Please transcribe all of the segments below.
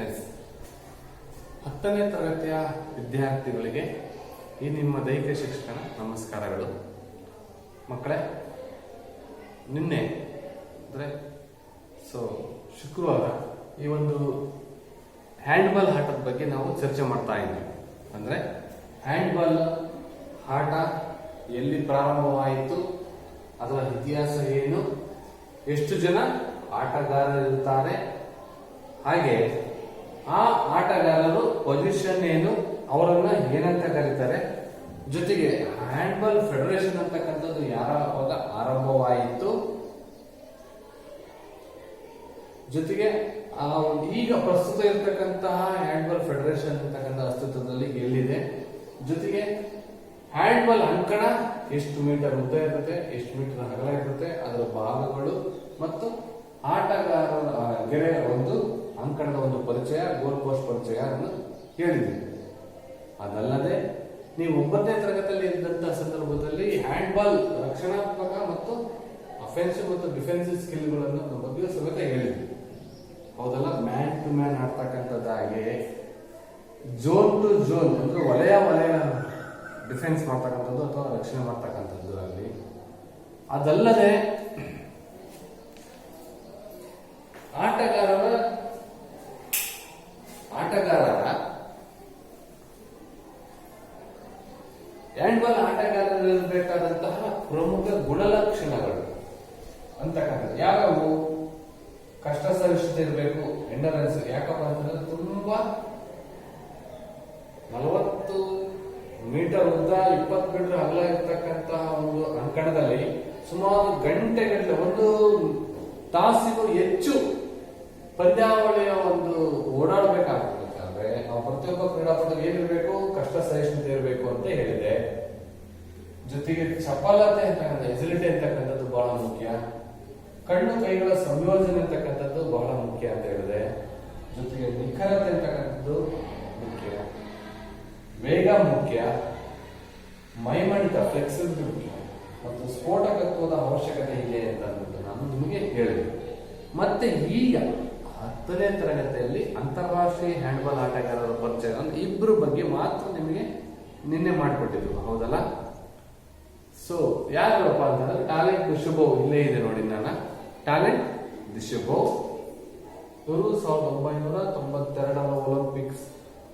S 10ನೇ ತರಗತಿಯ ವಿದ್ಯಾರ್ಥಿಗಳಿಗೆ ಈ ನಿಮ್ಮ ದೈಹಿಕ ಶಿಕ್ಷಕನ ನಮಸ್ಕಾರಗಳು. ಮಕ್ಕಳೇ, ನಿನ್ನೆ ಅಂದರೆ ಶುಕ್ರವಾರ ಈ ಒಂದು ಹ್ಯಾಂಡ್ಬಾಲ್ ಆಟದ ಬಗ್ಗೆ ನಾವು ಚರ್ಚೆ ಮಾಡ್ತಾ ಇದ್ವಿ. ಅಂದರೆ ಹ್ಯಾಂಡ್ಬಾಲ್ ಆಟ ಎಲ್ಲಿ ಪ್ರಾರಂಭವಾಯಿತು, ಅದರ ಇತಿಹಾಸ ಏನು, ಎಷ್ಟು ಜನ ಆಟಗಾರರಿರುತ್ತಾರೆ, ಹಾಗೆ ಆ ಆಟಗಾರರು ಪೊಸಿಷನ್ ಏನು, ಅವರನ್ನ ಏನಂತ ಕರೀತಾರೆ, ಜೊತೆಗೆ ಹ್ಯಾಂಡ್ಬಾಲ್ ಫೆಡರೇಷನ್ ಅಂತಕ್ಕಂಥದ್ದು ಯಾವಾಗ ಆರಂಭವಾಯಿತು, ಜೊತೆಗೆ ಈಗ ಪ್ರಸ್ತುತ ಇರತಕ್ಕಂತಹ ಹ್ಯಾಂಡ್ಬಾಲ್ ಫೆಡರೇಷನ್ ಅಂತಕ್ಕಂಥ ಅಸ್ತಿತ್ವದಲ್ಲಿ ಎಲ್ಲಿದೆ, ಜೊತೆಗೆ ಹ್ಯಾಂಡ್ಬಾಲ್ ಅಂಕಣ ಎಷ್ಟು ಮೀಟರ್ ಉದ್ದ ಇರುತ್ತೆ, ಎಷ್ಟು ಮೀಟರ್ ಅಗಲ ಇರುತ್ತೆ, ಅದರ ಭಾಗಗಳು ಮತ್ತು ಆಟಗಾರರ ಗೆರೆಯ ಒಂದು ಅಂಕಣದ ಒಂದು ಪರಿಚಯ, ಗೋಲ್ ಪೋಸ್ಟ್ ಪರಿಚಯ ಅನ್ನು ಹೇಳಿದ್ವಿ. ಅದಲ್ಲದೆ ನೀವು 9ನೇ ತರಗತಿಯಲ್ಲಿ ಇದ್ದಂತಹ ಸಂದರ್ಭದಲ್ಲಿ ಹ್ಯಾಂಡ್ಬಾಲ್ ರಕ್ಷಣಾತ್ಮಕ ಮತ್ತು ಅಫೆನ್ಸಿವ್ ಮತ್ತು ಡಿಫೆನ್ಸಿವ್ ಸ್ಕಿಲ್ಗಳನ್ನು ಬಗ್ಗೆ ಸಮೇತ ಹೇಳಿದ್ವಿ. ಹೌದಲ್ಲ? ಮ್ಯಾನ್ ಟು ಮ್ಯಾನ್ ಆಡ್ತಕ್ಕಂಥದ್ದಾಗೆ ಝೋನ್ ಟು ಝೋನ್ ಅಂದ್ರೆ ವಲಯ ಡಿಫೆನ್ಸ್ ಮಾಡ್ತಕ್ಕಂಥದ್ದು ಅಥವಾ ರಕ್ಷಣೆ ಮಾಡ್ತಕ್ಕಂಥದ್ದು ಅಲ್ಲಿ. ಅದಲ್ಲದೆ ಆಟಗಾರರ ಹ್ಯಾಂಡ್ಬಾಲ್ ಆಟಗಾರರಿರಬೇಕಾದಂತಹ ಪ್ರಮುಖ ಗುಣಲಕ್ಷಣಗಳು ಅಂತಕ್ಕಂಥದ್ದು ಯಾವ್ಯಾವು? ಕಷ್ಟ ಸಹಿಷ್ಣುತೆ ಇರಬೇಕು, ಎಂಡರೆನ್ಸ್. ಯಾಕಪ್ಪ ಅಂತಂದ್ರೆ ತುಂಬಾ 40 ಮೀಟರ್ ಉದ್ದ 20 ಮೀಟರ್ ಅಗಲ ಇರ್ತಕ್ಕಂತಹ ಒಂದು ಅಂಕಣದಲ್ಲಿ ಸುಮಾರು ಗಂಟೆಗಟ್ಟಲೆ, ಒಂದು ತಾಸಿಗೂ ಹೆಚ್ಚು ಪಂದ್ಯಾವಳಿಯ ಒಂದು ಓಡಾಡಬೇಕಾಗಬೇಕಾದ್ರೆ ನಾವು ಪ್ರತಿಯೊಬ್ಬ ಕ್ರೀಡಾಪಟು ಏನಿರಬೇಕು, ಕಷ್ಟ ಸಹಿಷ್ಣುತೆ ಇರಬೇಕು ಅಂತ ಹೇಳಿದೆ. ಜೊತೆಗೆ ಚಪಲತೆ ಅಂತಕ್ಕಂಥ ಎಜಿಲಿಟಿ ಅಂತಕ್ಕಂಥದ್ದು ಬಹಳ ಮುಖ್ಯ. ಕಣ್ಣು ಕೈಗಳ ಸಂಯೋಜನೆ ಅಂತಕ್ಕಂಥದ್ದು ಬಹಳ ಮುಖ್ಯ ಅಂತ ಹೇಳಿದೆ. ಜೊತೆಗೆ ನಿಖರತೆ ಅಂತಕ್ಕಂಥದ್ದು ಮುಖ್ಯ, ವೇಗ ಮುಖ್ಯ, ಮೈಮಂಡಿತ ಫ್ಲೆಕ್ಸಿಬಿಲಿಟಿ ಮುಖ್ಯ ಮತ್ತು ಸ್ಫೋಟಕತ್ವದ ಅವಶ್ಯಕತೆ ಇದೆ ಅಂತ ನಾನು ನಿಮಗೆ ಹೇಳಿದೆ. ಮತ್ತೆ ಈಗ 10ನೇ ತರಗತಿಯಲ್ಲಿ ಅಂತಾರಾಷ್ಟ್ರೀಯ ಹ್ಯಾಂಡ್ಬಾಲ್ ಆಟಗಾರರ ಪರಿಚಯ ಇಬ್ಬರು ಬಗ್ಗೆ ಮಾತ್ರ ನಿಮಗೆ ನಿನ್ನೆ ಮಾಡಿಕೊಟ್ಟಿದ್ರು. ಹೌದಲ್ಲ? ಯಾರಪ್ಪ ಅಂತಂದ್ರೆ ಟ್ಯಾಲೆಂಟ್ ದಿಶುಭವ್ ಇಲ್ಲೇ ಇದೆ ನೋಡಿ. ಟ್ಯಾಲೆಂಟ್ ದಿಶುಭವ್ ಇವರು 1992 ಒಲಿಂಪಿಕ್ಸ್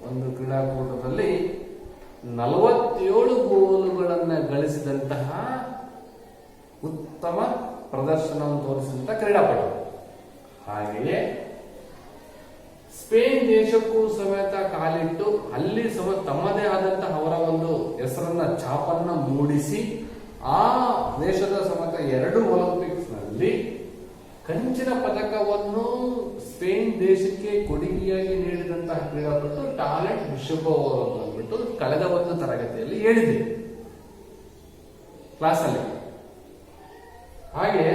ಒಂದು ಕ್ರೀಡಾಕೂಟದಲ್ಲಿ 47 ಗೋಲುಗಳನ್ನು ಗಳಿಸಿದಂತಹ ಉತ್ತಮ ಪ್ರದರ್ಶನವನ್ನು ತೋರಿಸಿದಂತಹ ಕ್ರೀಡಾಪಟು. ಹಾಗೆಯೇ ಸ್ಪೇನ್ ದೇಶಕ್ಕೂ ಸಮೇತ ಕಾಲಿಟ್ಟು ಅಲ್ಲಿ ತಮ್ಮದೇ ಆದಂತಹ ಅವರ ಒಂದು ಹೆಸರನ್ನ ಛಾಪನ್ನ ಮೂಡಿಸಿ ಆ ದೇಶದ ಸಮೇತ 2 ಒಲಿಂಪಿಕ್ಸ್ ನಲ್ಲಿ ಕಂಚಿನ ಪದಕವನ್ನು ಸ್ಪೇನ್ ದೇಶಕ್ಕೆ ಕೊಡುಗೆಯಾಗಿ ನೀಡಿದಂತಹ ಕ್ರೀಡಾಪಟು ಟ್ಯಾಲೆಂಟ್ ದಿಶುಭವ್ ಅವರು ಅಂದ್ಬಿಟ್ಟು ಕಳೆದ ಒಂದು ತರಗತಿಯಲ್ಲಿ ಹೇಳಿದೆ ಕ್ಲಾಸಲ್ಲಿ. ಹಾಗೆ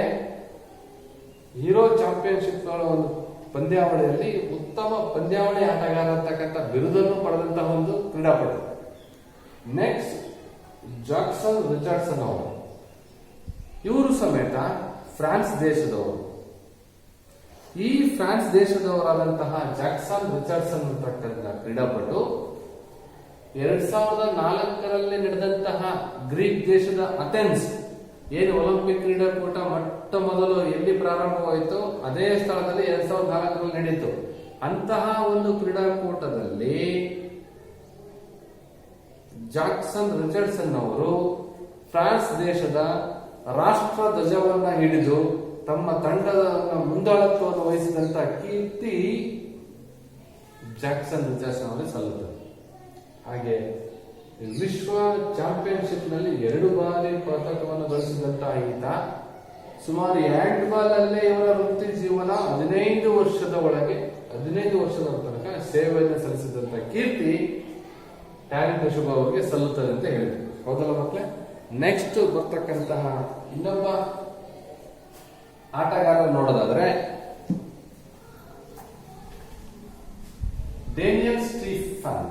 ಹೀರೋ ಚಾಂಪಿಯನ್ಶಿಪ್ ಒಂದು ಪಂದ್ಯಾವಳಿಯಲ್ಲಿ ಉತ್ತಮ ಪಂದ್ಯಾವಳಿ ಆಟಗಾರ ಅಂತಕ್ಕಂಥ ಬಿರುದನ್ನು ಪಡೆದಂತಹ ಒಂದು ಕ್ರೀಡಾಪಟು. ನೆಕ್ಸ್ಟ್ ಜಾಕ್ಸನ್ ರಿಚರ್ಡ್ಸನ್ ಅವರು, ಇವರು ಸಮೇತ ಫ್ರಾನ್ಸ್ ದೇಶದವರು. ಈ ಫ್ರಾನ್ಸ್ ದೇಶದವರಾದಂತಹ ಜಾಕ್ಸನ್ ರಿಚರ್ಡ್ಸನ್ ಅಂತಕ್ಕಂಥ ಕ್ರೀಡಾಪಟು 2004ರಲ್ಲಿ ನಡೆದಂತಹ ಗ್ರೀಕ್ ದೇಶದ ಅಥೆನ್ಸ್ ಏನು ಒಲಿಂಪಿಕ್ ಕ್ರೀಡಾಕೂಟ ಮೊಟ್ಟ ಮೊದಲು ಎಲ್ಲಿ ಪ್ರಾರಂಭವಾಯಿತು ಅದೇ ಸ್ಥಳದಲ್ಲಿ 2004ರಲ್ಲಿ ನಡೆಯಿತು. ಅಂತಹ ಒಂದು ಕ್ರೀಡಾಕೂಟದಲ್ಲಿ ಜಾಕ್ಸನ್ ರಿಚರ್ಡ್ಸನ್ ಅವರು ಫ್ರಾನ್ಸ್ ದೇಶದ ರಾಷ್ಟ್ರ ಧ್ವಜವನ್ನ ಹಿಡಿದು ತಮ್ಮ ತಂಡದ ಮುಂದಾಳತ್ವವನ್ನು ವಹಿಸಿದಂತಹ ಕೀರ್ತಿ ಜಾಕ್ಸನ್ ರಿಚರ್ಡ್ಸನ್ ಅವರಿಗೆ ಸಲ್ಲುತ್ತದೆ. ಹಾಗೆ ವಿಶ್ವ ಚಾಂಪಿಯನ್ಶಿಪ್ ನಲ್ಲಿ 2 ಬಾರಿ ಪದಕವನ್ನು ಗಳಿಸಿದಂತಹ ಈತ ಸುಮಾರು ಹ್ಯಾಂಡ್ಬಾಲ್ ಅಲ್ಲೇ ಇವರ ವೃತ್ತಿ ಜೀವನ 15 ವರ್ಷದ ತನಕ ಸೇವೆಯನ್ನು ಸಲ್ಲಿಸಿದಂತಹ ಕೀರ್ತಿ ಟ್ಯಾಲೆಂಟ್ ದಿಶುಭವ್ ಅವರಿಗೆ ಸಲ್ಲುತ್ತದೆ ಅಂತ ಹೇಳಿದ್ರು. ಹೌದಲ್ಲ ಮಕ್ಕಳೇ? ನೆಕ್ಸ್ಟ್ ಬರ್ತಕ್ಕಂತಹ ಇನ್ನೊಬ್ಬ ಆಟಗಾರ ನೋಡೋದಾದ್ರೆ ಡೇನಿಯಲ್ ಸ್ಟೀಫನ್.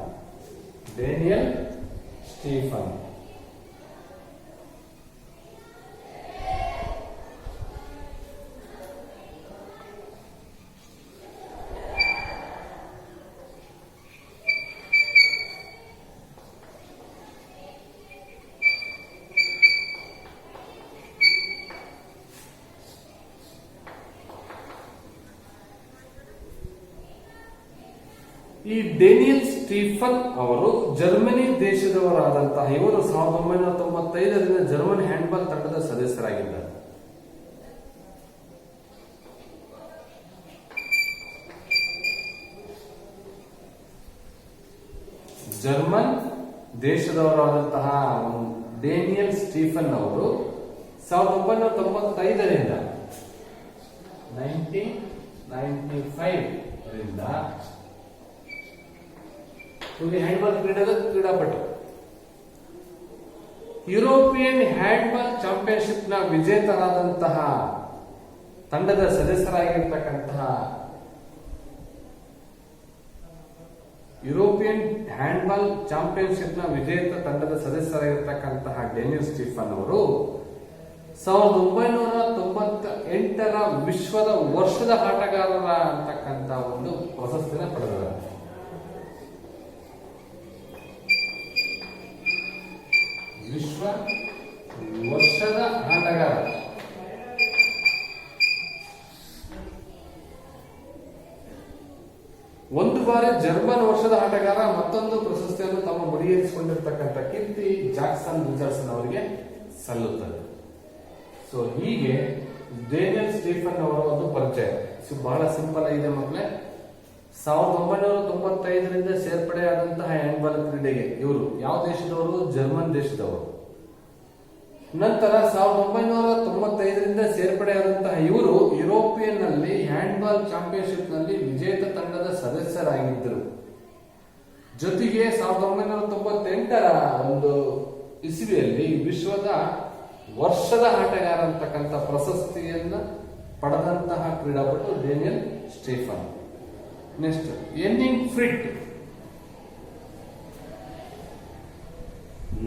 ಈ ಡೇನಿಯಲ್ ಸ್ಟೀಫನ್ ಅವರು ಜರ್ಮನಿ ದೇಶದವರಾದಂತಹ ಇವರು 1995ರಿಂದ ಜರ್ಮನ್ ಹ್ಯಾಂಡ್ಬಾಲ್ ತಂಡದ ಸದಸ್ಯರಾಗಿದ್ದಾರೆ. ಜರ್ಮನ್ ದೇಶದವರಾದಂತಹ ಡೇನಿಯಲ್ ಸ್ಟೀಫನ್ ಅವರು 1995ರಿಂದ 1995 ರಿಂದ ಹ್ಯಾಂಡ್ಬಾಲ್ ಕ್ರೀಡಾಪಟು. ಯುರೋಪಿಯನ್ ಹ್ಯಾಂಡ್ಬಾಲ್ ಚಾಂಪಿಯನ್ಶಿಪ್ ನ ವಿಜೇತರಾದಂತಹ ತಂಡದ ಸದಸ್ಯರಾಗಿರ್ತಕ್ಕಂತಹ ಯುರೋಪಿಯನ್ ಹ್ಯಾಂಡ್ಬಾಲ್ ಚಾಂಪಿಯನ್ಶಿಪ್ ನ ವಿಜೇತ ತಂಡದ ಸದಸ್ಯರಾಗಿರ್ತಕ್ಕಂತಹ ಡೇನಿಯಲ್ ಸ್ಟೀಫನ್ ಅವರು 1998ರ ವಿಶ್ವದ ವರ್ಷದ ಆಟಗಾರರ ಅಂತಕ್ಕಂಥ ಒಂದು ಪ್ರಶಸ್ತಿನ ಪಡೆದಿದ್ದಾರೆ. ವಿಶ್ವ ವರ್ಷದ ಆಟಗಾರ. ಒಂದು ಬಾರಿ ಜರ್ಮನ್ ವರ್ಷದ ಆಟಗಾರ ಮತ್ತೊಂದು ಪ್ರಶಸ್ತಿಯನ್ನು ತಮ್ಮ ಮುಡಿಯೇರಿಸಿಕೊಂಡಿರ್ತಕ್ಕಂಥ ಕೀರ್ತಿ ಜಾಕ್ಸನ್ ರಿಚರ್ಡ್ಸನ್ ಅವರಿಗೆ ಸಲ್ಲುತ್ತದೆ. ಸೊ ಹೀಗೆ ಡೇನಿಯಲ್ ಸ್ಟೀಫನ್ ಅವರ ಒಂದು ಪರಿಚಯ ಬಹಳ ಸಿಂಪಲ್ ಆಗಿದೆ ಮಕ್ಕಳೇ. 1995ರಿಂದ ಸೇರ್ಪಡೆಯಾದಂತಹ ಹ್ಯಾಂಡ್ಬಾಲ್ ಕ್ರೀಡೆಗೆ ಇವರು ಯಾವ ದೇಶದವರು? ಜರ್ಮನ್ ದೇಶದವರು. ನಂತರ 1995ರಿಂದ ಸೇರ್ಪಡೆಯಾದಂತಹ ಇವರು ಯುರೋಪಿಯನ್ ನಲ್ಲಿ ಹ್ಯಾಂಡ್ಬಾಲ್ ಚಾಂಪಿಯನ್ಶಿಪ್ ನಲ್ಲಿ ವಿಜೇತ ತಂಡದ ಸದಸ್ಯರಾಗಿದ್ದರು. ಜೊತೆಗೆ 1998ರ ಒಂದು ಇಸವಿಯಲ್ಲಿ ವಿಶ್ವದ ವರ್ಷದ ಆಟಗಾರ ಅಂತಕ್ಕಂಥ ಪ್ರಶಸ್ತಿಯನ್ನ ಪಡೆದಂತಹ ಕ್ರೀಡಾಪಟು ಡೇನಿಯಲ್ ಸ್ಟೀಫನ್. Next Henning ಫ್ರಿಟ್.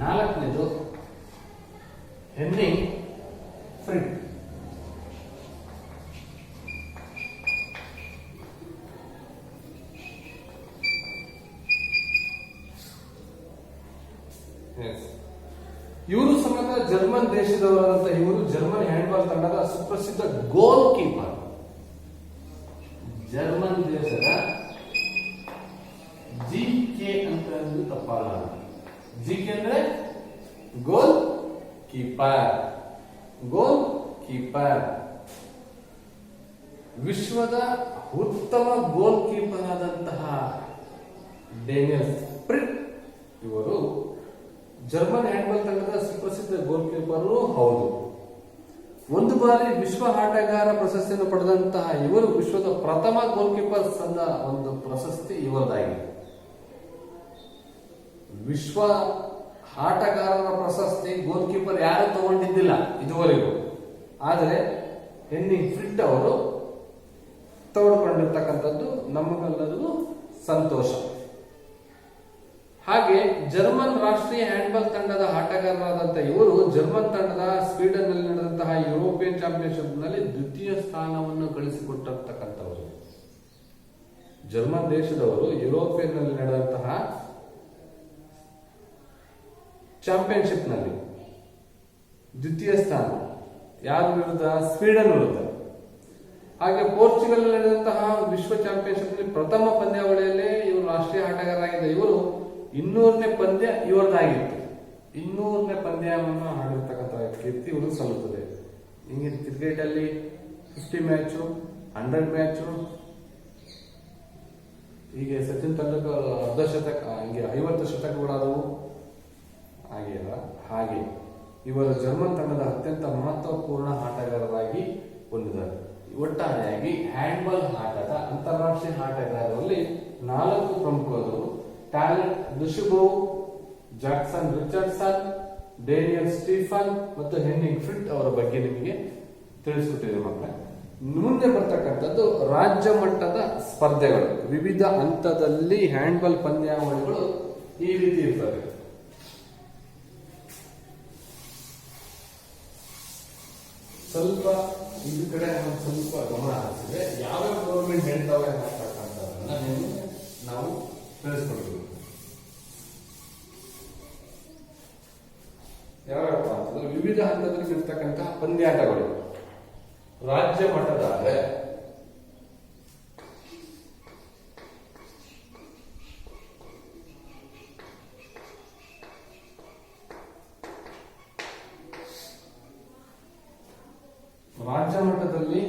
ನಾಲ್ಕನೇದು ಹೆನ್ನಿಂಗ್ ಫ್ರಿಟ್. ಇವರು ಸಮೇತ ಜರ್ಮನ್ ದೇಶದವರಾದಂತ ಇವರು ಜರ್ಮನ್ ಹ್ಯಾಂಡ್ಬಾಲ್ ತಂಡದ ಸುಪ್ರಸಿದ್ಧ ಗೋಲ್ ಕೀಪರ್. ಜರ್ಮನ್ ದೇಶದ ಜಿಕೆ ಅಂತ ತಪ್ಪಾಗಲ್ಲ. ಜಿಕೆ ಅಂದ್ರೆ ಗೋಲ್ ಕೀಪರ್. ಗೋಲ್ ಕೀಪರ್ ವಿಶ್ವದ ಉತ್ತಮ ಗೋಲ್ ಕೀಪರ್ ಆದಂತಹ ಡೇನಿಯಲ್ ಫ್ರಿಟ್ ಇವರು ಜರ್ಮನ್ ಹ್ಯಾಂಡ್ಬಾಲ್ ತಂಡದ ಸುಪ್ರಸಿದ್ಧ ಗೋಲ್ ಕೀಪರ್ ಹೌದು. ಒಂದು ಬಾರಿ ವಿಶ್ವ ಆಟಗಾರ ಪ್ರಶಸ್ತಿಯನ್ನು ಪಡೆದಂತಹ ಇವರು ವಿಶ್ವದ ಪ್ರಥಮ ಗೋಲ್ ಕೀಪರ್ ಸಂದ ಒಂದು ಪ್ರಶಸ್ತಿ ಇವರದಾಗಿದೆ. ವಿಶ್ವ ಆಟಗಾರರ ಪ್ರಶಸ್ತಿ ಗೋಲ್ ಕೀಪರ್ ಯಾರು ತಗೊಂಡಿದ್ದಿಲ್ಲ ಇದುವರೆಗೂ. ಆದರೆ ಹೆನ್ನಿಂಗ್ ಫ್ರಿಟ್ ಅವರು ತಗೊಂಡಿರ್ತಕ್ಕಂಥದ್ದು ನಮಗೆಲ್ಲರಿಗೂ ಸಂತೋಷ. ಹಾಗೆ ಜರ್ಮನ್ ರಾಷ್ಟ್ರೀಯ ಹ್ಯಾಂಡ್ಬಾಲ್ ತಂಡದ ಆಟಗಾರರಾದಂಥ ಇವರು ಜರ್ಮನ್ ತಂಡದ ಸ್ವೀಡನ್ ನಲ್ಲಿ ನಡೆದಂತಹ ಯುರೋಪಿಯನ್ ಚಾಂಪಿಯನ್ಶಿಪ್ ನಲ್ಲಿ ದ್ವಿತೀಯ ಸ್ಥಾನವನ್ನು ಗಳಿಸಿಕೊಟ್ಟಿರ್ತಕ್ಕಂಥವರು. ಜರ್ಮನ್ ದೇಶದವರು ಯುರೋಪಿಯನ್ ನಲ್ಲಿ ನಡೆದಂತಹ ಚಾಂಪಿಯನ್ಶಿಪ್ ನಲ್ಲಿ ದ್ವಿತೀಯ ಸ್ಥಾನ ಯಾರ ವಿರುದ್ಧ? ಸ್ವೀಡನ್ ವಿರುದ್ಧ. ಹಾಗೆ ಪೋರ್ಚುಗಲ್ ನಡೆದಂತಹ ವಿಶ್ವ ಚಾಂಪಿಯನ್ಶಿಪ್ ನಲ್ಲಿ ಪ್ರಥಮ ಪಂದ್ಯಾವಳಿಯಲ್ಲೇ ಇವರು ರಾಷ್ಟ್ರೀಯ ಆಟಗಾರರಾಗಿದ್ದ ಇವರು 200ನೇ ಪಂದ್ಯ ಇವರದಾಗಿತ್ತು. 200ನೇ ಪಂದ್ಯವನ್ನು ಆಡಿರ್ತಕ್ಕಂಥ ಕೀರ್ತಿ ಇವರು ಸಲ್ಲುತ್ತದೆ. ಹಿಂಗೆ ಕ್ರಿಕೆಟ್ ಅಲ್ಲಿ 50 ಮ್ಯಾಚು, 100 ಮ್ಯಾಚು, ಹೀಗೆ ಸಚಿನ್ ತೆಂಡೂಲ್ಕರ್ 10 ಶತಕ, ಹಿಂಗೆ 50 ಶತಕಗಳಾದವು. ಹಾಗೆ ಇವರು ಜರ್ಮನ್ ತಂಡದ ಅತ್ಯಂತ ಮಹತ್ವಪೂರ್ಣ ಆಟಗಾರರಾಗಿ ಹೊಂದಿದ್ದಾರೆ. ಒಟ್ಟಾರೆಯಾಗಿ ಹ್ಯಾಂಡ್ಬಾಲ್ ಆಟದ ಅಂತಾರಾಷ್ಟ್ರೀಯ ಆಟಗಾರರಲ್ಲಿ 4 ಪ್ರಮುಖರು: talent Dujshebaev, Jackson Richardson, Daniel Stephan ಮತ್ತು ಹೆನ್ನಿಂಗ್ ಫ್ರಿಟ್ ಅವರ ಬಗ್ಗೆ ನಿಮಗೆ ತಿಳಿಸ್ಕೊಟ್ಟಿದೆ ಮಕ್ಕಳೇ. ಮುಂದೆ ಬರ್ತಕ್ಕಂಥದ್ದು ರಾಜ್ಯ ಮಟ್ಟದ ಸ್ಪರ್ಧೆಗಳು. ವಿವಿಧ ಹಂತದಲ್ಲಿ ಹ್ಯಾಂಡ್ಬಾಲ್ ಪಂದ್ಯಾವಳಿಗಳು ಈ ರೀತಿ ಇರ್ತವೆ. ಸ್ವಲ್ಪ ಇದ್ರ ಕಡೆ ಸ್ವಲ್ಪ ಗಮನ ಹರಿಸಿದ್ರೆ ಯಾವ್ಯಾವ ಗೌರ್ಮೆಂಟ್ ಹೇಳ್ತಾವೆ ಅಂತಕ್ಕಂಥದ್ದನ್ನ ನಾವು ತಿಳಿಸ್ಕೊಡ್ತೀವಿ. ಯಾವ್ಯಾವ ಅಂತಂದ್ರೆ ವಿವಿಧ ಹಂತದಲ್ಲಿ ಇರ್ತಕ್ಕಂತಹ ಪಂದ್ಯಾಟಗಳು. ರಾಜ್ಯ ಮಟ್ಟದಾದ್ರೆ ರಾಜ್ಯ ಮಟ್ಟದಲ್ಲಿ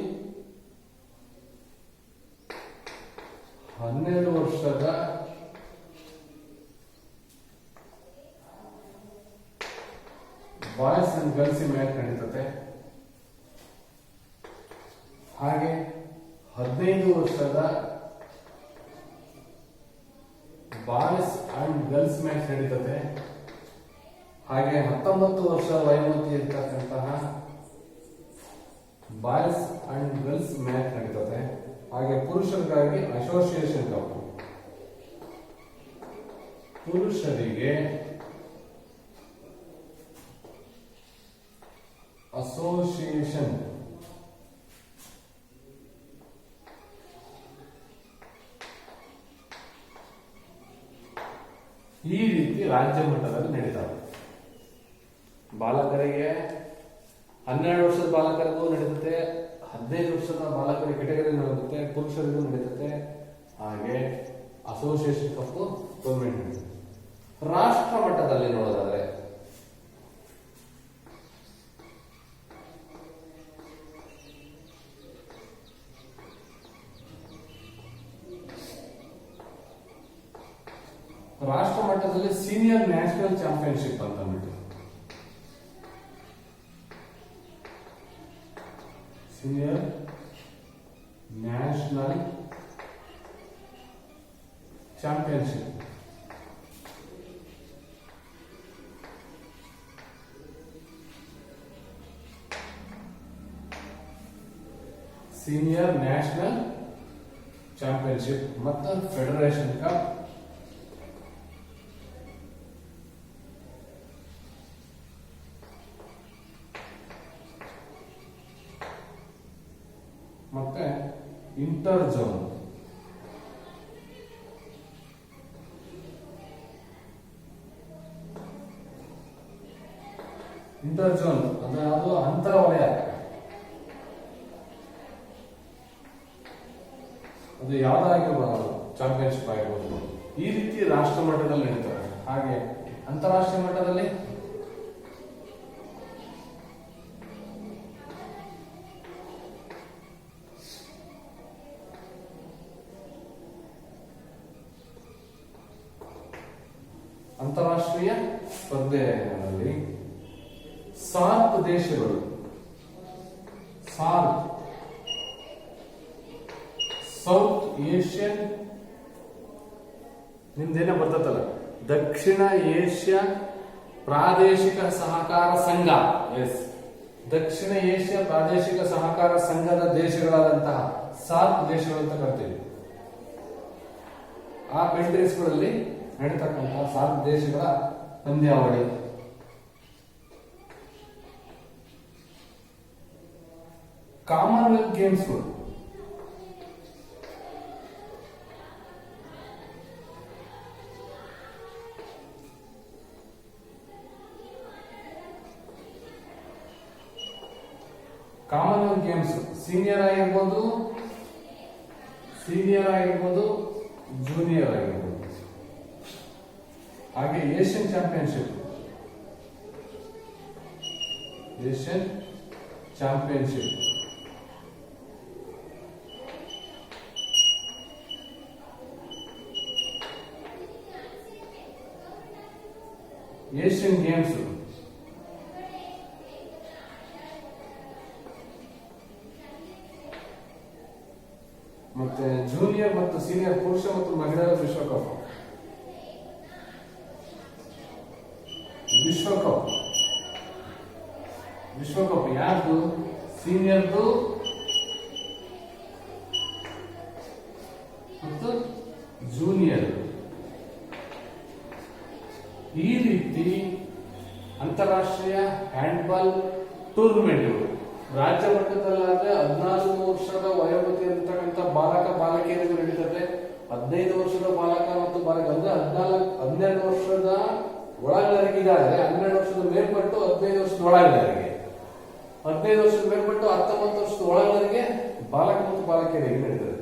12 ವರ್ಷದ ಬಾಯ್ಸ್ ಅಂಡ್ ಗರ್ಲ್ಸ್ ಮ್ಯಾಚ್ ನಡೀತದೆ. ಹಾಗೆ 15 ವರ್ಷದ ಬಾಯ್ಸ್ ಅಂಡ್ ಗರ್ಲ್ಸ್ ಮ್ಯಾಚ್ ನಡೀತದೆ. ಹಾಗೆ 19 ವರ್ಷ ವಯೋಮಿತಿ ಇರ್ತಕ್ಕಂತಹ ಬಾಯ್ಸ್ ಅಂಡ್ ಗರ್ಲ್ಸ್ ಮ್ಯಾಚ್ ನಡೀತದೆ. ಹಾಗೆ ಪುರುಷರಿಗಾಗಿ ಅಸೋಸಿಯೇಷನ್ ಕಪ್, ಪುರುಷರಿಗೆ ಅಸೋಸಿಯೇಷನ್ ಈ ರೀತಿ ರಾಜ್ಯ ಮಟ್ಟದಲ್ಲಿ ನಡೀತಾವೆ. ಬಾಲಕರಿಗೆ 12 ವರ್ಷದ ಬಾಲಕರಿಗೂ ನಡೀತದೆ, 15 ವರ್ಷದ ಬಾಲಕರ ಕೆಟಗರಿ ನಡೆಯುತ್ತೆ, ಪುರುಷರಿಗೂ ನಡೀತದೆ. ಹಾಗೆ ಅಸೋಸಿಯೇಷನ್ ಕಪ್ ಟೂರ್ನಮೆಂಟ್ ನಡೀತದೆ. ರಾಷ್ಟ್ರ ಮಟ್ಟದಲ್ಲಿ ನೋಡೋದಾದ್ರೆ ರಾಷ್ಟ್ರ ಮಟ್ಟದಲ್ಲಿ ಸೀನಿಯರ್ ನ್ಯಾಷನಲ್ ಚಾಂಪಿಯನ್ಶಿಪ್ ಅಂತ ಅಂದ್ಬಿಟ್ಟು, senior national championship senior national championship ಮತ್ತು ಫೆಡರೇಷನ್ ಕಪ್ ಮತ್ತೆ ಇಂಟರ್ ಝೋನ್. ಇಂಟರ್ ಝೋನ್ ಅಂದ್ರೆ ಅದು ಅಂತರ ವಲಯ, ಅದು ಯಾವ್ದಾಗಿರ್ಬೋದು, ಚಾಂಪಿಯನ್ಶಿಪ್ ಆಗಿರ್ಬೋದು. ಈ ರೀತಿ ರಾಷ್ಟ್ರ ಮಟ್ಟದಲ್ಲಿ ನಡೀತಾರೆ. ಹಾಗೆ ಅಂತಾರಾಷ್ಟ್ರೀಯ ಮಟ್ಟದಲ್ಲಿ ಅಂತಾರಾಷ್ಟ್ರೀಯ ಸ್ಪರ್ಧೆಗಳಲ್ಲಿ ಸಾರ್ಕ್ ದೇಶಗಳು, ಸಾರ್ಕ್ ಸೌತ್ ಏಷ್ಯನ್, ನಿಮ್ದೇನೇ ಬರ್ತದಲ್ಲ, ದಕ್ಷಿಣ ಏಷ್ಯಾ ಪ್ರಾದೇಶಿಕ ಸಹಕಾರ ಸಂಘ, ಎಸ್, ದಕ್ಷಿಣ ಏಷ್ಯಾ ಪ್ರಾದೇಶಿಕ ಸಹಕಾರ ಸಂಘದ ದೇಶಗಳಾದಂತಹ ಸಾರ್ಕ್ ದೇಶಗಳು ಅಂತ ಕರಿತೀವಿ. ಆ ಕಂಟ್ರೀಸ್ಗಳಲ್ಲಿ ನಡೀತಕ್ಕಂತಹ ಸಾರ್ಕ್ ದೇಶಗಳ ಪಂದ್ಯಾವಳಿ. ಕಾಮನ್ವೆಲ್ತ್ ಗೇಮ್ಸ್ಗಳು, ಕಾಮನ್ವೆಲ್ತ್ ಗೇಮ್ಸ್ ಸೀನಿಯರ್ ಆಗಿರ್ಬೋದು, ಜೂನಿಯರ್ ಆಗಿರ್ಬೋದು. ಹಾಗೆ Asian championship, Asian championship, Asian games, ಮತ್ತೆ ಜೂನಿಯರ್ ಮತ್ತು ಸೀನಿಯರ್ ಪುರುಷ ಮತ್ತು ಮಹಿಳೆಯರ ವಿಶ್ವಕಪ್, ವಿಶ್ವಕಪ್ ಯಾರ್ದು? ಸೀನಿಯರ್ದು ಮತ್ತು ಜೂನಿಯರ್. ಈ ರೀತಿ ಅಂತಾರಾಷ್ಟ್ರೀಯ ಹ್ಯಾಂಡ್ಬಾಲ್ ಟೂರ್ನಮೆಂಟ್ಗಳು ರಾಜ್ಯ ಮಟ್ಟದಲ್ಲಾದ್ರೆ 14 ವರ್ಷದ ವಯೋಮಿತಿ ಇರತಕ್ಕಂಥ ಬಾಲಕ ಬಾಲಕಿಯರಿಗೂ ನಡೀತದೆ. 15 ವರ್ಷದ ಬಾಲಕ ಮತ್ತು ಬಾಲಕ ಅಂದ್ರೆ 12 ವರ್ಷದ ಒಳಗಿನವರಿಗಾದ್ರೆ 12 ವರ್ಷದ ಮೇಲ್ಪಟ್ಟು 15 ವರ್ಷದ ಒಳಗಿನವರಿಗೆ, 15 ವರ್ಷದ ಮೇಲ್ಪಟ್ಟು 19 ವರ್ಷದ ಒಳಗಿನವರಿಗೆ ಬಾಲಕ ಮತ್ತು ಬಾಲಕಿಯರಿಗೆ ನಡೀತದೆ.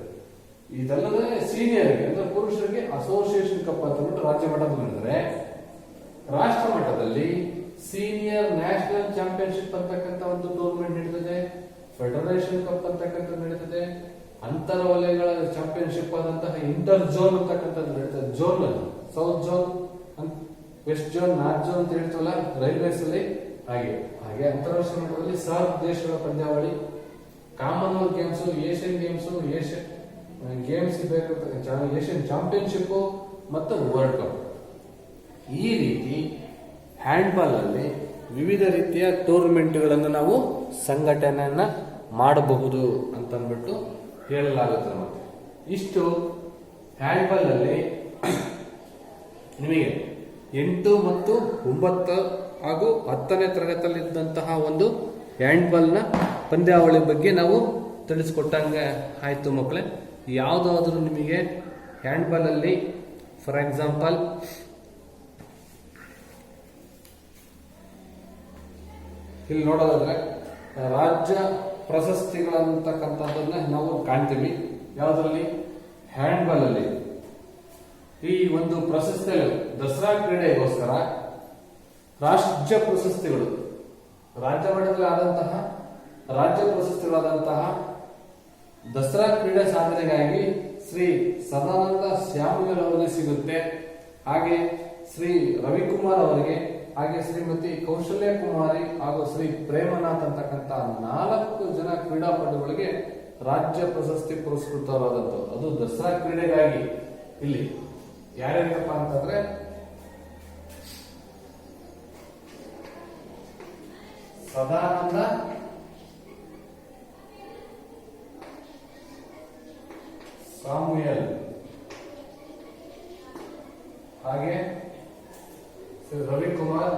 ಇದಲ್ಲದೆ ಸೀನಿಯರ್ಗೆ ಅಂದ್ರೆ ಪುರುಷರಿಗೆ ಅಸೋಸಿಯೇಷನ್ ಕಪ್ ಅಂತ ಬಿಟ್ಟು ರಾಜ್ಯ ಮಟ್ಟದಲ್ಲಿ ನಡೆದರೆ, ರಾಷ್ಟ್ರ ಮಟ್ಟದಲ್ಲಿ ಸೀನಿಯರ್ ನ್ಯಾಷನಲ್ ಚಾಂಪಿಯನ್ಶಿಪ್ ಅಂತಕ್ಕಂಥ ಒಂದು ಟೂರ್ನಮೆಂಟ್ ನಡೀತದೆ. ಫೆಡರೇಷನ್ ಕಪ್ ಅಂತಕ್ಕಂಥದ್ದು ನಡೀತದೆ. ಅಂತರ ವಲಯಗಳ ಚಾಂಪಿಯನ್ಶಿಪ್ ಆದಂತಹ ಇಂಟರ್ ಝೋನ್ ಅಂತಕ್ಕಂಥದ್ದು ನಡೀತದೆ. ಝೋನ್ ಅಲ್ಲಿ south zone, west zone, north zone ಅಂತ ಹೇಳ್ತೀವಲ್ಲ ರೈಲ್ವೇಸ್ ಅಲ್ಲಿ, ಹಾಗೆ ಹಾಗೆ ಅಂತಾರಾಷ್ಟ್ರೀಯ ಮಟ್ಟದಲ್ಲಿ ಸಾರ್ಕ್ ದೇಶಗಳ ಪಂದ್ಯಾವಳಿ, Commonwealth games, Asian games, Asian games Asian championship ಮತ್ತು ವರ್ಲ್ಡ್ ಕಪ್. ಈ ರೀತಿ ಹ್ಯಾಂಡ್ಬಾಲ್ ಅಲ್ಲಿ ವಿವಿಧ ರೀತಿಯ ಟೂರ್ನಮೆಂಟ್ಗಳನ್ನು ನಾವು ಸಂಘಟನೆಯನ್ನ ಮಾಡಬಹುದು ಅಂತಂದ್ಬಿಟ್ಟು ಹೇಳಲಾಗುತ್ತೆ. ಮತ್ತೆ ಇಷ್ಟು ಹ್ಯಾಂಡ್ಬಾಲ್ ಅಲ್ಲಿ ನಿಮಗೆ 8 ಮತ್ತು 9 ಹಾಗೂ 10ನೇ ತರಗತಿಯಲ್ಲಿದ್ದಂತಹ ಒಂದು ಹ್ಯಾಂಡ್ಬಾಲ್ ನ ಪಂದ್ಯಾವಳಿ ಬಗ್ಗೆ ನಾವು ತಿಳಿಸ್ಕೊಟ್ಟಂಗೆ ಆಯ್ತು ಮಕ್ಕಳೇ. ಯಾವುದಾದ್ರೂ ನಿಮಗೆ ಹ್ಯಾಂಡ್ಬಾಲ್ ಅಲ್ಲಿ ಫಾರ್ ಎಕ್ಸಾಂಪಲ್ ಇಲ್ಲಿ ನೋಡೋದಾದ್ರೆ ರಾಜ್ಯ ಪ್ರಶಸ್ತಿಗಳಂತಕ್ಕಂಥದ್ದನ್ನ ನಾವು ಕಾಣ್ತೀವಿ. ಯಾವುದರಲ್ಲಿ? ಹ್ಯಾಂಡ್ಬಾಲ್ ಅಲ್ಲಿ. ಈ ಒಂದು ಪ್ರಶಸ್ತಿಗಳು ದಸರಾ ಕ್ರೀಡೆಗೋಸ್ಕರ ರಾಜ್ಯ ಪ್ರಶಸ್ತಿಗಳು, ರಾಜ್ಯ ಮಟ್ಟದಲ್ಲಿ ಆದಂತಹ ರಾಜ್ಯ ಪ್ರಶಸ್ತಿಗಳಾದಂತಹ ದಸರಾ ಕ್ರೀಡೆ ಸಾಧನೆಗಾಗಿ ಶ್ರೀ ಸದಾನಂದ ಸ್ಯಾಮುಯಲ್ ಅವರಿಗೆ ಸಿಗುತ್ತೆ. ಹಾಗೆ ಶ್ರೀ ರವಿಕುಮಾರ್ ಅವರಿಗೆ, ಹಾಗೆ ಶ್ರೀಮತಿ ಕೌಶಲ್ಯ ಕುಮಾರಿ ಹಾಗೂ ಶ್ರೀ ಪ್ರೇಮನಾಥ್ ಅಂತಕ್ಕಂಥ 4 ಜನ ಕ್ರೀಡಾಪಟುಗಳಿಗೆ ರಾಜ್ಯ ಪ್ರಶಸ್ತಿ ಪುರಸ್ಕೃತರಾದದ್ದು. ಅದು ದಸರಾ ಕ್ರೀಡೆಗಾಗಿ. ಇಲ್ಲಿ ಯಾರ್ಯಾರಪ್ಪ ಅಂತಂದ್ರೆ ಸದಾನಂದ ಸಾಮುಯಲ್, ಹಾಗೆ ಶ್ರೀ ರವಿಕುಮಾರ್,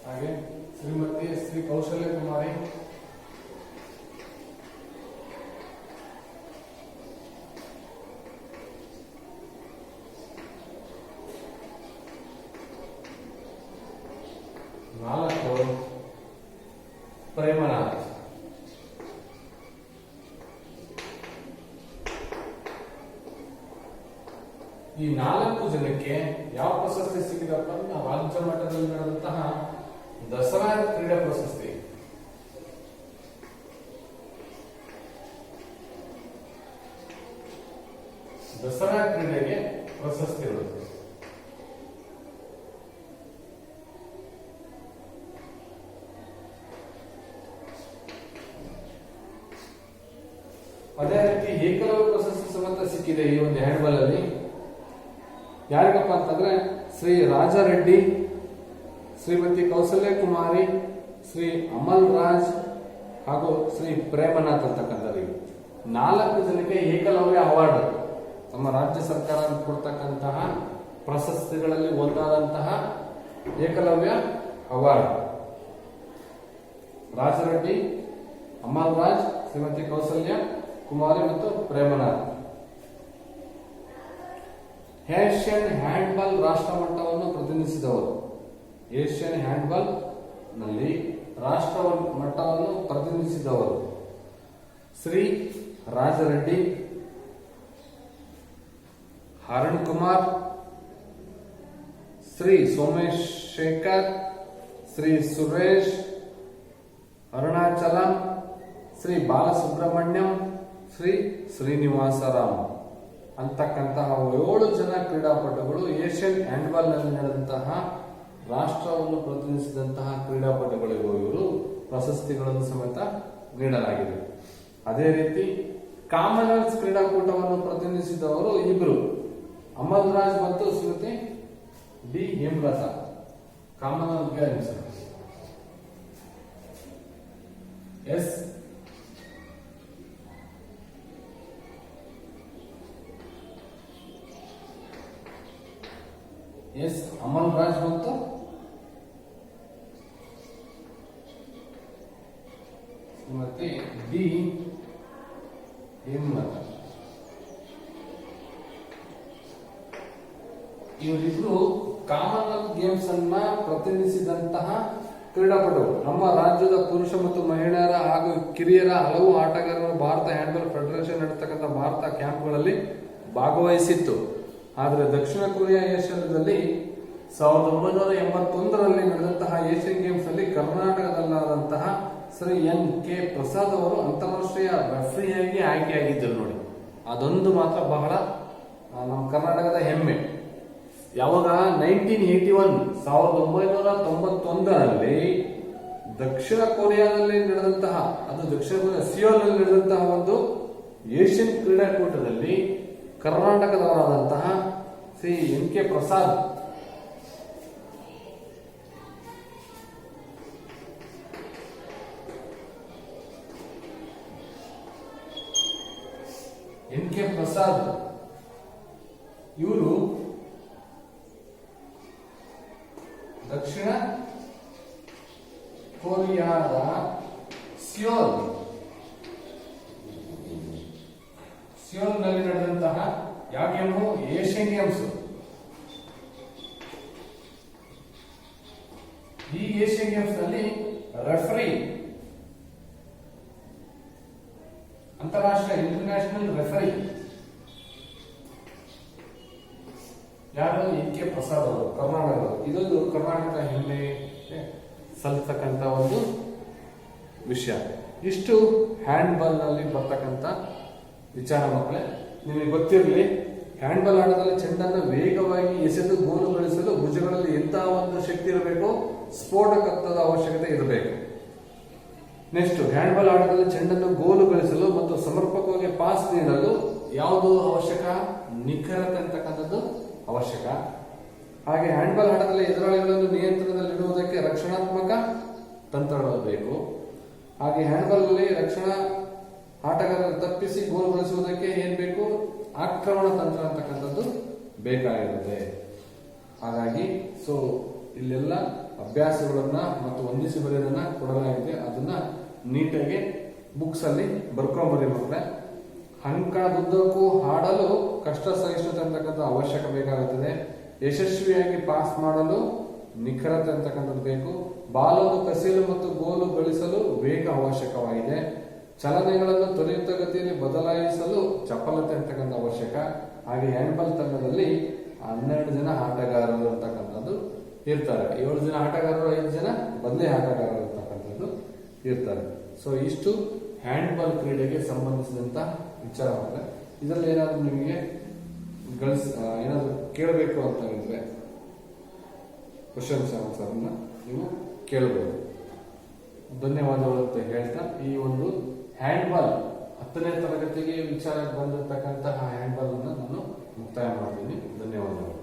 ಹಾಗೆ ಶ್ರೀಮತಿ ಶ್ರೀ ಕೌಶಲ್ಯ ಕುಮಾರಿ, ಪ್ರೇಮನಾಥ್. ಈ 4 ಜನಕ್ಕೆ ಯಾವ ಪ್ರಶಸ್ತಿ ಸಿಕ್ಕಿದಪ್ಪ ಅಂದ್ರೆ ರಾಜ್ಯ ಮಟ್ಟದಲ್ಲಿ ನಡೆದಂತಹ ದಸರಾ ಕ್ರೀಡಾ ಪ್ರಶಸ್ತಿ. ದಸರಾ ಕ್ರೀಡೆಗೆ ಪ್ರಶಸ್ತಿಗಳು. ಅದೇ ರೀತಿ ಏಕಲವ್ಯ ಪ್ರಶಸ್ತಿ ಸಮೇತ ಸಿಕ್ಕಿದೆ ಈ ಒಂದು ಹ್ಯಾಂಡ್ಬಾಲ್ ಅಲ್ಲಿ. ಯಾರಿಗಪ್ಪ ಅಂತಂದ್ರೆ ಶ್ರೀ ರಾಜಾರೆಡ್ಡಿ, ಶ್ರೀಮತಿ ಕೌಶಲ್ಯ ಕುಮಾರಿ, ಶ್ರೀ ಅಮಲ್ ರಾಜ್ ಹಾಗೂ ಶ್ರೀ ಪ್ರೇಮನಾಥ್ ಅಂತಕ್ಕಂಥದ್ದು 4 ಜನಕ್ಕೆ ಏಕಲವ್ಯ ಅವಾರ್ಡ್, ನಮ್ಮ ರಾಜ್ಯ ಸರ್ಕಾರ ಕೊಡ್ತಕ್ಕಂತಹ ಪ್ರಶಸ್ತಿಗಳಲ್ಲಿ ಒಂದಾದಂತಹ ಏಕಲವ್ಯ ಅವಾರ್ಡ್. ರಾಜರೆಡ್ಡಿ, ಅಮಲ್ ರಾಜ್, ಶ್ರೀಮತಿ ಕೌಶಲ್ಯ ಕುಮಾರಿ ಮತ್ತು ಪ್ರೇಮನಾಥ್. ಏಷ್ಯನ್ ಹ್ಯಾಂಡ್ಬಾಲ್ ರಾಷ್ಟ್ರ ಮಟ್ಟವನ್ನು ಪ್ರತಿನಿಧಿಸಿದವರು. ಏಷ್ಯನ್ ಹ್ಯಾಂಡ್ಬಾಲ್ ನಲ್ಲಿ ರಾಷ್ಟ್ರ ಮಟ್ಟವನ್ನು ಪ್ರತಿನಿಧಿಸಿದವರು ಶ್ರೀ ರಾಜರೆಡ್ಡಿ, ಹರಣ್ ಕುಮಾರ್, ಶ್ರೀ ಸೋಮೇಶೇಖರ್, ಶ್ರೀ ಸುರೇಶ್ ಅರುಣಾಚಲಂ, ಶ್ರೀ ಬಾಲಸುಬ್ರಹ್ಮಣ್ಯಂ, ಶ್ರೀ ಶ್ರೀನಿವಾಸರಾಮ್ ಅಂತಕ್ಕಂತಹ 7 ಜನ ಕ್ರೀಡಾಪಟುಗಳು ಏಷ್ಯನ್ ಹ್ಯಾಂಡ್ಬಾಲ್ ನಲ್ಲಿ ನಡೆದಂತಹ ರಾಷ್ಟ್ರವನ್ನು ಪ್ರತಿನಿಧಿಸಿದಂತಹ ಕ್ರೀಡಾಪಟುಗಳಿಗೂ ಇವರು ಪ್ರಶಸ್ತಿಗಳನ್ನು ಸಮೇತ ನೀಡಲಾಗಿದೆ. ಅದೇ ರೀತಿ ಕಾಮನ್ವೆಲ್ತ್ ಕ್ರೀಡಾಕೂಟವನ್ನು ಪ್ರತಿನಿಧಿಸಿದವರು 2, ಅಮಲ್ ರಾಜ್ ಮತ್ತು Shrimati D Hemalatha. Commonwealth games S Amal Raj ಮತ್ತು ಶ್ರೀಮತಿ ಡಿ ಹೇಮಲತಾ. ಇವರಿಬ್ರು ಕಾಮನ್ವೆಲ್ತ್ ಗೇಮ್ಸ್ ಅನ್ನ ಪ್ರತಿನಿಧಿಸಿದಂತಹ ಕ್ರೀಡಾಪಟುಗಳು. ನಮ್ಮ ರಾಜ್ಯದ ಪುರುಷ ಮತ್ತು ಮಹಿಳೆಯರ ಹಾಗೂ ಕಿರಿಯರ ಹಲವು ಆಟಗಾರರು ಭಾರತ ಹ್ಯಾಂಡ್ಬಾಲ್ ಫೆಡರೇಷನ್ ನಡೆಸತಕ್ಕಂಥ ಭಾರತ ಕ್ಯಾಂಪ್ಗಳಲ್ಲಿ ಭಾಗವಹಿಸಿತ್ತು. ಆದರೆ ದಕ್ಷಿಣ ಕೊರಿಯಾ ಏಷ್ಯಾದಲ್ಲಿ 1981ರಲ್ಲಿ ನಡೆದಂತಹ ಏಷ್ಯನ್ ಗೇಮ್ಸ್ ಅಲ್ಲಿ ಕರ್ನಾಟಕದಲ್ಲಾದಂತಹ ಶ್ರೀ NK ಪ್ರಸಾದ್ ಅವರು ಅಂತಾರಾಷ್ಟ್ರೀಯ ರೆಫ್ರಿಯಾಗಿ ಆಯ್ಕೆಯಾಗಿದ್ದರು ನೋಡಿ. ಅದೊಂದು ಮಾತ್ರ ಬಹಳ ನಮ್ಮ ಕರ್ನಾಟಕದ ಹೆಮ್ಮೆ. ಯಾವಾಗ 1991 ದಕ್ಷಿಣ ಕೊರಿಯಾದಲ್ಲಿ ನಡೆದಂತಹ, ಅದು ದಕ್ಷಿಣ ಕೊರಿಯಾ ಸಿಯೋಲ್ ನಲ್ಲಿ ನಡೆದಂತಹ ಒಂದು ಏಷ್ಯನ್ ಕ್ರೀಡಾಕೂಟದಲ್ಲಿ ಕರ್ನಾಟಕದವರಾದಂತಹ ಶ್ರೀ NK ಪ್ರಸಾದ್ ಇವರು ದಕ್ಷಿಣ ಕೊರಿಯಾದ ಸಿಯೋಲ್ ನಲ್ಲಿ ನಡೆದಂತಹ ಯಾವ ಗೇಮು? Asian games. ಈ ಏಷ್ಯನ್ ಗೇಮ್ಸ್ ನಲ್ಲಿ ರೆಫರಿ, ಅಂತಾರಾಷ್ಟ್ರೀಯ ಇಂಟರ್ನ್ಯಾಷನಲ್ ರೆಫರಿ ಯಾರು? NK ಪ್ರಸಾದ್ ಅವರು, ಕರ್ನಾಟಕದವರು. ಇದೊಂದು ಕರ್ನಾಟಕ ಹೆಮ್ಮೆ ಸಲ್ತಕ್ಕಂತ ಒಂದು ವಿಷಯ. ಇಷ್ಟು ಹ್ಯಾಂಡ್ಬಾಲ್ ನಲ್ಲಿ ಬರ್ತಕ್ಕಂಥ ವಿಚಾರ ಮಕ್ಕಳೇ. ನಿಮಗೆ ಗೊತ್ತಿರಲಿ, ಹ್ಯಾಂಡ್ಬಾಲ್ ಆಟದಲ್ಲಿ ಚೆಂಡನ್ನು ವೇಗವಾಗಿ ಎಸೆದು ಗೋಲು ಗಳಿಸಲು ಭುಜಗಳಲ್ಲಿ ಎಂತಹ ಒಂದು ಶಕ್ತಿ ಇರಬೇಕು? ಸ್ಫೋಟಕತ್ವದ ಅವಶ್ಯಕತೆ ಇರಬೇಕು. ನೆಕ್ಸ್ಟ್, ಹ್ಯಾಂಡ್ಬಾಲ್ ಆಟದಲ್ಲಿ ಚೆಂಡನ್ನು ಗೋಲು ಗಳಿಸಲು ಮತ್ತು ಸಮರ್ಪಕವಾಗಿ ಪಾಸ್ ನೀಡಲು ಯಾವುದು ಅವಶ್ಯಕ? ನಿಖರತೆ ಅಂತಕ್ಕಂಥದ್ದು ಅವಶ್ಯಕ. ಹಾಗೆ ಹ್ಯಾಂಡ್ಬಾಲ್ ಆಟದಲ್ಲಿ ಎದುರಾಳಿಗಳನ್ನು ನಿಯಂತ್ರಣದಲ್ಲಿಡುವುದಕ್ಕೆ ರಕ್ಷಣಾತ್ಮಕ ತಂತ್ರಗಳು ಬೇಕು. ಹಾಗೆ ಹ್ಯಾಂಡ್ಬಾಲ್ ನಲ್ಲಿ ರಕ್ಷಣಾ ಆಟಗಾರರ ತಪ್ಪಿಸಿ ಗೋಲ್ ಗಳಿಸುವುದಕ್ಕೆ ಏನ್ ಬೇಕು? ಆಕ್ರಮಣ ತಂತ್ರ ಅಂತಕ್ಕಂಥದ್ದು ಬೇಕಾಗಿರುತ್ತೆ. ಹಾಗಾಗಿ ಇಲ್ಲೆಲ್ಲ ಅಭ್ಯಾಸಗಳನ್ನ ಮತ್ತು ಹೊಂದಿಸಿ ಬರೆಯೋದನ್ನ ಕೊಡಲಾಗಿದೆ. ಅದನ್ನ ನೀಟಾಗಿ ಬುಕ್ಸ್ ಅಲ್ಲಿ ಬರ್ಕೊಂಬರಿ ಮಕ್ಕಳೇ. ಅಂಕಣದುದ್ದಕ್ಕೂ ಹಾಡಲು ಕಷ್ಟ ಸಹಿಷ್ಣುತೆ ಅಂತಕ್ಕಂಥ ಅವಶ್ಯಕ ಬೇಕಾಗುತ್ತದೆ. ಯಶಸ್ವಿಯಾಗಿ ಪಾಸ್ ಮಾಡಲು ನಿಖರತೆ ಅಂತಕ್ಕಂಥದ್ದು ಬೇಕು. ಬಾಲನ್ನು ಕಸಿಯಲು ಮತ್ತು ಗೋಲು ಗಳಿಸಲು ವೇಗ ಅವಶ್ಯಕವಾಗಿದೆ. ಚಲನೆಗಳನ್ನು ತ್ವರಿತಗತಿಯಲ್ಲಿ ಬದಲಾಯಿಸಲು ಚಪಲತೆ ಅಂತಕ್ಕಂಥ ಅವಶ್ಯಕ. ಹಾಗೆ ಹ್ಯಾಂಡ್ಬಾಲ್ ತಂಡದಲ್ಲಿ 12 ಜನ ಆಟಗಾರರು ಅಂತಕ್ಕಂಥದ್ದು ಇರ್ತಾರೆ. 7 ಜನ ಆಟಗಾರರು, 5 ಜನ ಬದಲಿ ಆಟಗಾರರು ಅಂತಕ್ಕಂಥದ್ದು ಇರ್ತಾರೆ. ಇಷ್ಟು ಹ್ಯಾಂಡ್ಬಾಲ್ ಕ್ರೀಡೆಗೆ ಸಂಬಂಧಿಸಿದಂತ ವಿಚಾರವಾಗಿದೆ. ಇದರಲ್ಲಿ ಏನಾದ್ರು ನಿಮಗೆ ಏನಾದ್ರು ಕೇಳಬೇಕು ಅಂತ ಇದ್ರೆ ಕ್ವಶನ್ಸ್ ಆನ್ಸರ್ನ ನೀವು ಕೇಳಬಹುದು. ಧನ್ಯವಾದಗಳು ಅಂತ ಹೇಳ್ತಾ ಈ ಒಂದು ಹ್ಯಾಂಡ್ಬಾಲ್ 10ನೇ ತರಗತಿಗೆ ವಿಚಾರಕ್ಕೆ ಬಂದಿರತಕ್ಕಂತಹ ಹ್ಯಾಂಡ್ಬಾಲ್ ಅನ್ನು ನಾನು ಮುಕ್ತಾಯ ಮಾಡ್ತೀನಿ. ಧನ್ಯವಾದಗಳು.